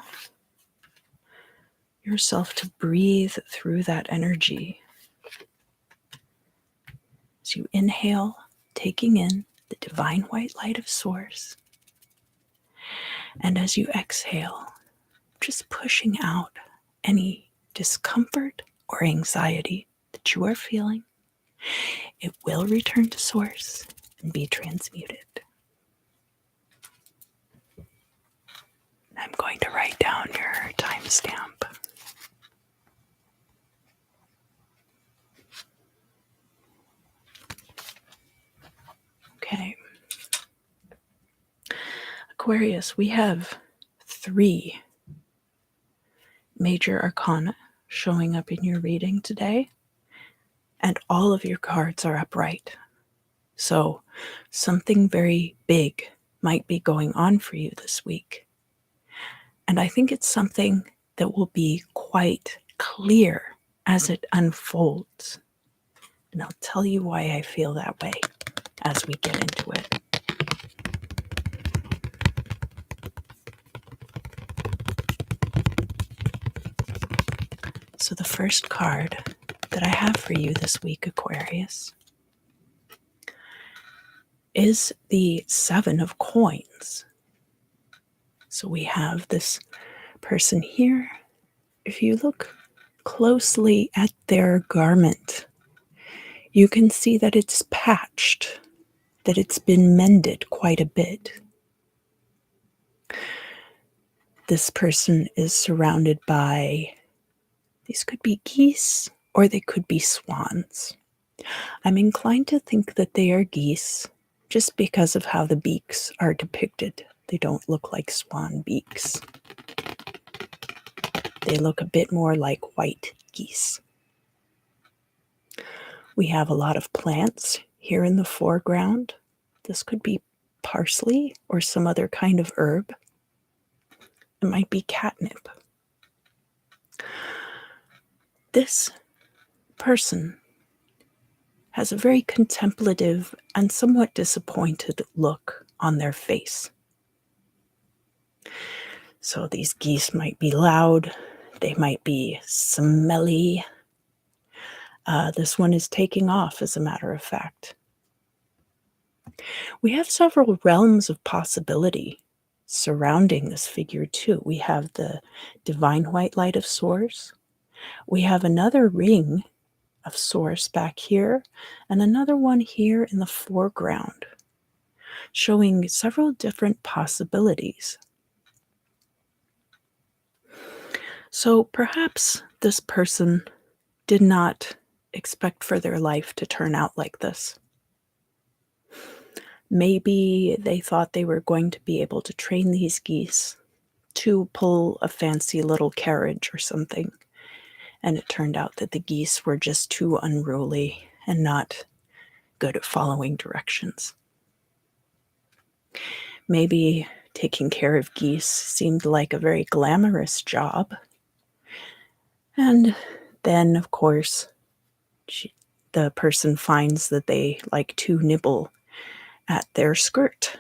yourself to breathe through that energy. As you inhale, taking in the divine white light of Source, and as you exhale, just pushing out any discomfort or anxiety that you are feeling. It will return to Source and be transmuted. I'm going to write down your timestamp. Okay. Aquarius, we have 3 major arcana showing up in your reading today, and all of your cards are upright. So something very big might be going on for you this week. And I think it's something that will be quite clear as it unfolds. And I'll tell you why I feel that way as we get into it. So the first card that I have for you this week, Aquarius, is the 7 of Coins. So we have this person here. If you look closely at their garment, you can see that it's patched, that it's been mended quite a bit. This person is surrounded by, these could be geese or they could be swans. I'm inclined to think that they are geese just because of how the beaks are depicted. They don't look like swan beaks. They look a bit more like white geese. We have a lot of plants here in the foreground. This could be parsley or some other kind of herb. It might be catnip. This person has a very contemplative and somewhat disappointed look on their face. So these geese might be loud. They might be smelly. This one is taking off, as a matter of fact. We have several realms of possibility surrounding this figure, too. We have the divine white light of Source. We have another ring of Source back here, and another one here in the foreground, showing several different possibilities. So perhaps this person did not expect for their life to turn out like this. Maybe they thought they were going to be able to train these geese to pull a fancy little carriage or something, and it turned out that the geese were just too unruly and not good at following directions. Maybe taking care of geese seemed like a very glamorous job. And then, of course, the person finds that they like to nibble at their skirt.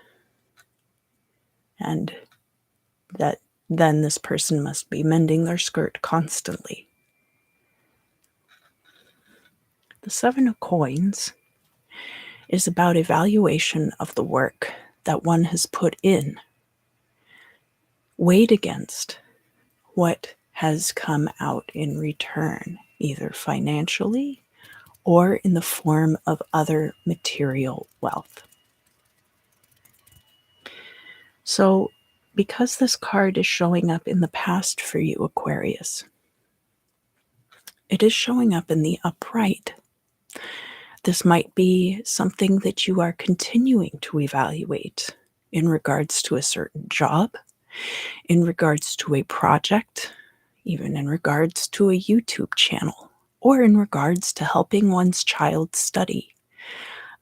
And that then this person must be mending their skirt constantly. The Seven of Coins is about evaluation of the work that one has put in, weighed against what has come out in return, either financially or in the form of other material wealth. So, because this card is showing up in the past for you, Aquarius, it is showing up in the upright. This might be something that you are continuing to evaluate in regards to a certain job, in regards to a project, even in regards to a YouTube channel, or in regards to helping one's child study.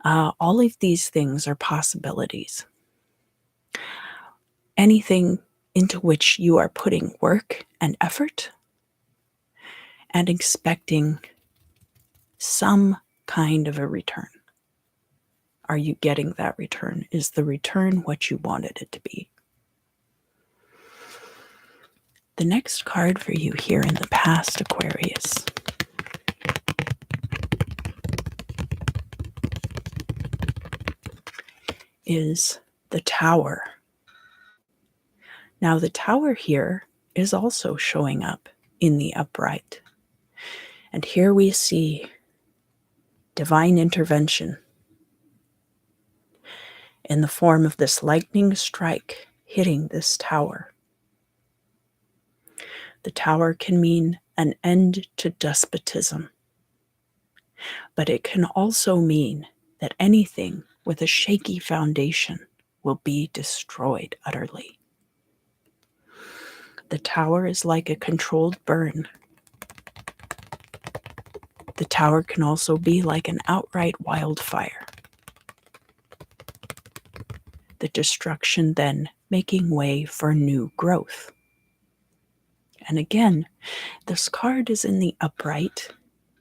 All of these things are possibilities. Anything into which you are putting work and effort and expecting some kind of a return. Are you getting that return? Is the return what you wanted it to be? The next card for you here in the past, Aquarius, is the Tower. Now, the Tower here is also showing up in the upright. And here we see divine intervention in the form of this lightning strike hitting this tower. The Tower can mean an end to despotism, but it can also mean that anything with a shaky foundation will be destroyed utterly. The Tower is like a controlled burn. The Tower can also be like an outright wildfire. The destruction then making way for new growth. And again, this card is in the upright,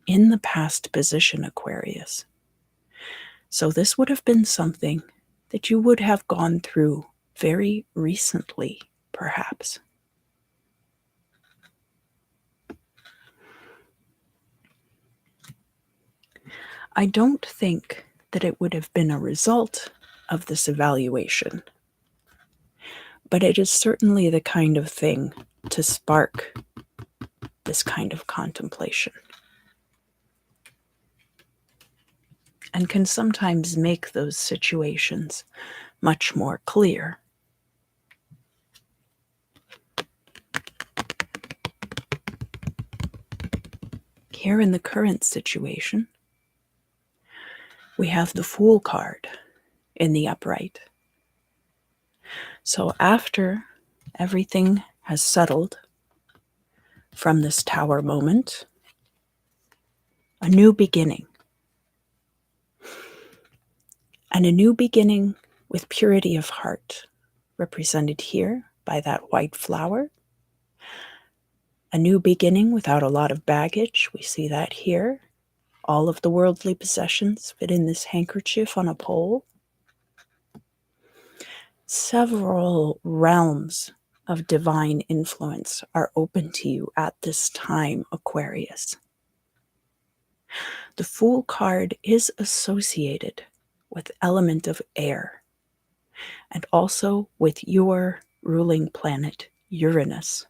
in the past position, Aquarius. So this would have been something that you would have gone through very recently, perhaps. I don't think that it would have been a result of this evaluation, but it is certainly the kind of thing to spark this kind of contemplation, and can sometimes make those situations much more clear. Here in the current situation, we have the Fool card in the upright. So after everything has settled from this Tower moment, a new beginning. And a new beginning with purity of heart, represented here by that white flower. A new beginning without a lot of baggage. We see that here. All of the worldly possessions fit in this handkerchief on a pole. Several realms of divine influence are open to you at this time, Aquarius. The Fool card is associated with element of air and also with your ruling planet, Uranus.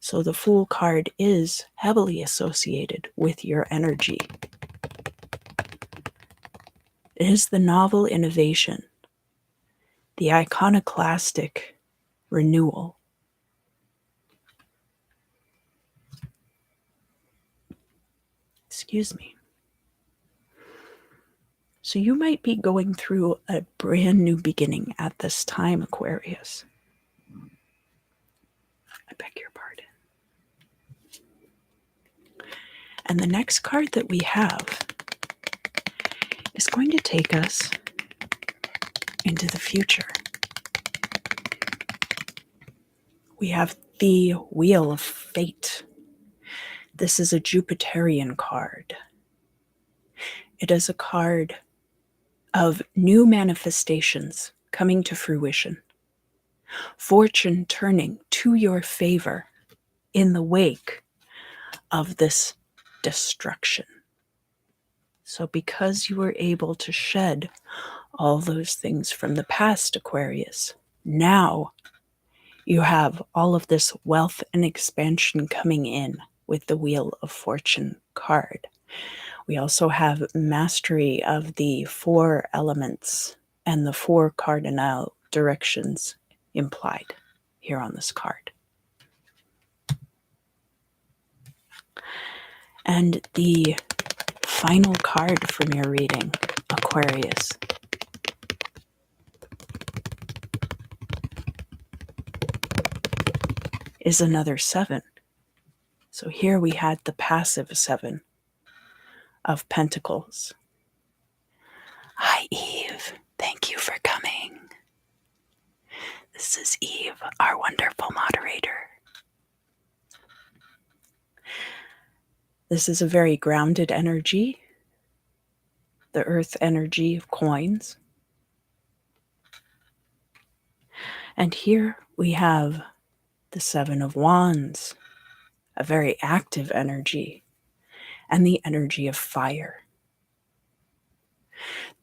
So the Fool card is heavily associated with your energy. It is the novel innovation, the iconoclastic renewal. Excuse me. So you might be going through a brand new beginning at this time, Aquarius. I beg your pardon. And the next card that we have is going to take us into the future. we have the Wheel of Fate. This is a Jupiterian card. It is a card of new manifestations coming to fruition, fortune turning to your favor in the wake of this destruction. So, because you were able to shed all those things from the past, Aquarius, now you have all of this wealth and expansion coming in with the Wheel of Fortune card. We also have mastery of the 4 elements and the 4 cardinal directions implied here on this card. And the final card from your reading, Aquarius, is another 7. So here we had the passive 7 of Pentacles. Hi, Eve. Thank you for coming. This is Eve, our wonderful moderator. This is a very grounded energy, the earth energy of coins. And here we have the 7 of Wands, a very active energy, and the energy of fire.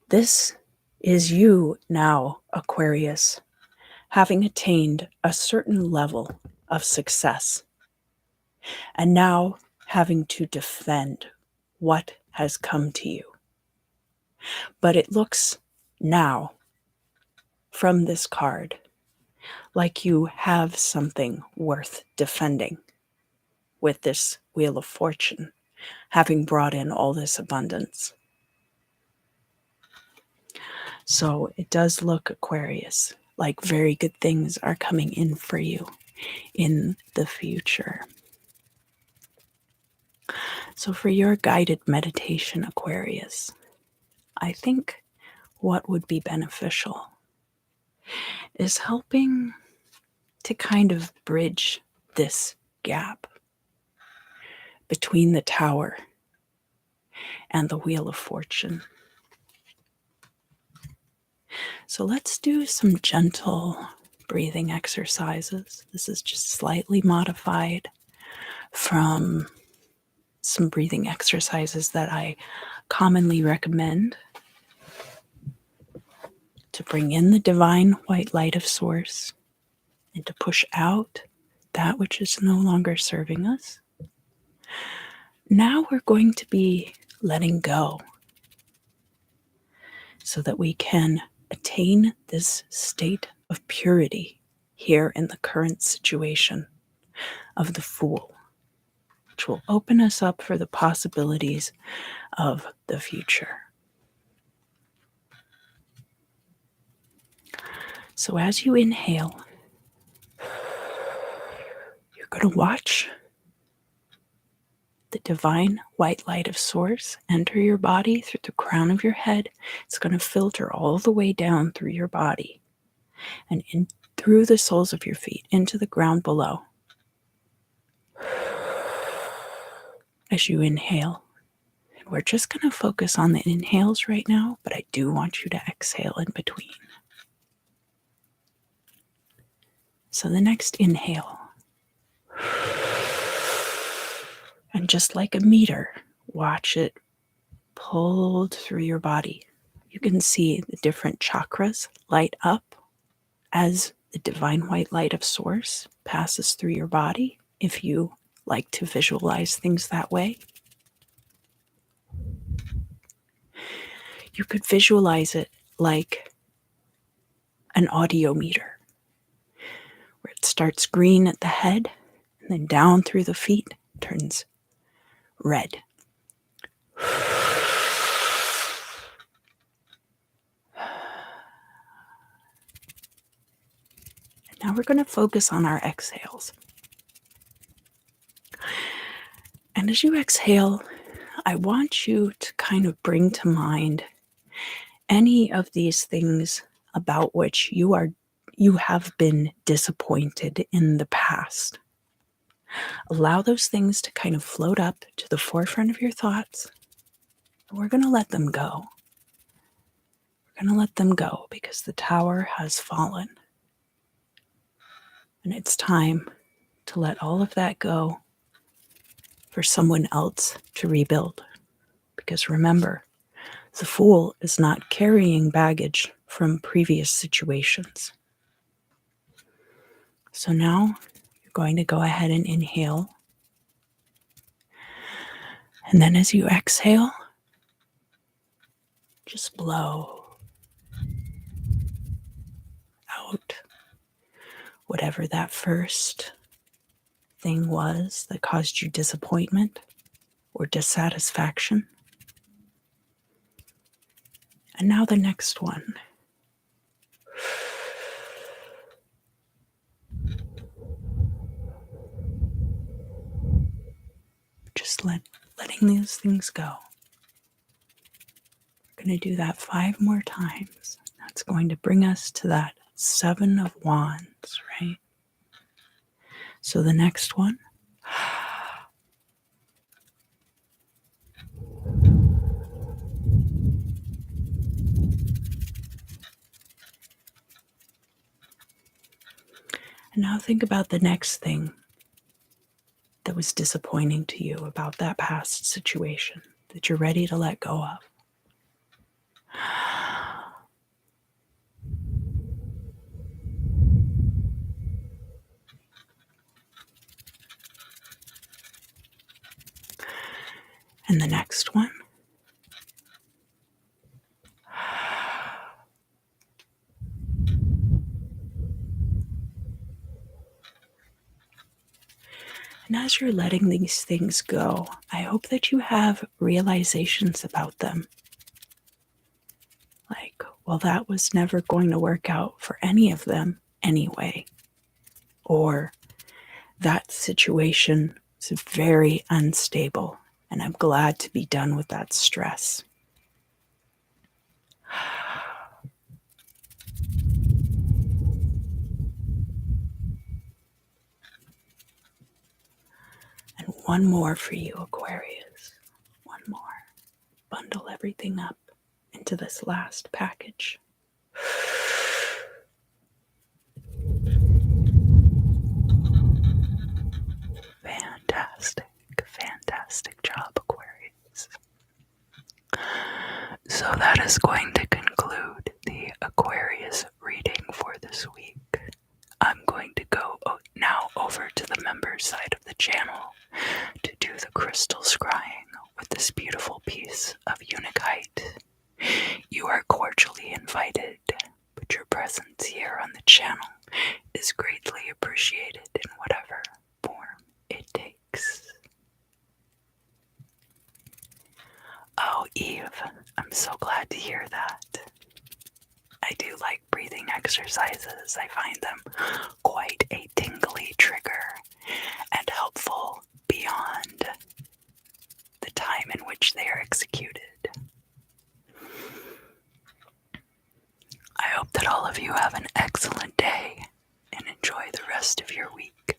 This is you now, Aquarius, having attained a certain level of success, and now having to defend what has come to you. But it looks now, from this card, like you have something worth defending with this Wheel of Fortune, having brought in all this abundance. So it does look, Aquarius, like very good things are coming in for you in the future. So for your guided meditation, Aquarius, I think what would be beneficial is helping to kind of bridge this gap between the Tower and the Wheel of Fortune. So let's do some gentle breathing exercises. This is just slightly modified from some breathing exercises that I commonly recommend to bring in the divine white light of Source and to push out that which is no longer serving us. Now we're going to be letting go so that we can attain this state of purity here in the current situation of the Fool, which will open us up for the possibilities of the future. So as you inhale, you're going to watch the divine white light of Source enter your body through the crown of your head. It's going to filter all the way down through your body and in through the soles of your feet into the ground below. As you inhale, and we're just going to focus on the inhales right now, but I do want you to exhale in between. So the next inhale, and just like a meter, watch it pulled through your body. You can see the different chakras light up as the divine white light of Source passes through your body, if you like to visualize things that way. You could visualize it like an audio meter, where it starts green at the head and then down through the feet turns red. And now we're going to focus on our exhales. And as you exhale, I want you to kind of bring to mind any of these things about which you are you have been disappointed in the past. Allow those things to kind of float up to the forefront of your thoughts. And we're going to let them go. We're going to let them go because the tower has fallen. And it's time to let all of that go for someone else to rebuild. Because remember, the Fool is not carrying baggage from previous situations. So now you're going to go ahead and inhale. And then as you exhale, just blow out whatever that first thing was that caused you disappointment or dissatisfaction. And now the next one. Just letting these things go. We're going to do that 5 more times. That's going to bring us to that 7 of Wands, right? So the next one. And now think about the next thing that was disappointing to you about that past situation that you're ready to let go of. And the next one. And as you're letting these things go, I hope that you have realizations about them. Like, well, that was never going to work out for any of them anyway. Or that situation is very unstable, and I'm glad to be done with that stress. And one more for you, Aquarius. One more. Bundle everything up into this last package. Fantastic, fantastic job, Aquarius. So that is going to conclude the Aquarius reading for this week. I'm going to go now over to the members side of the channel to do the crystal scrying with this beautiful piece of Unigite. You are cordially invited, but your presence here on the channel is greatly appreciated in whatever form it takes. Oh, Eve, I'm so glad to hear that. I do like breathing exercises. I find them quite a tingly trigger and helpful beyond the time in which they are executed. I hope that all of you have an excellent day and enjoy the rest of your week.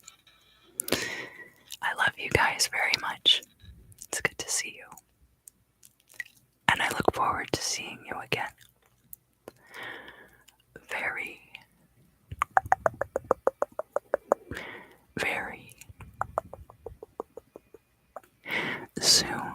I love you guys very much. It's good to see you. And I look forward to seeing you again very, very soon.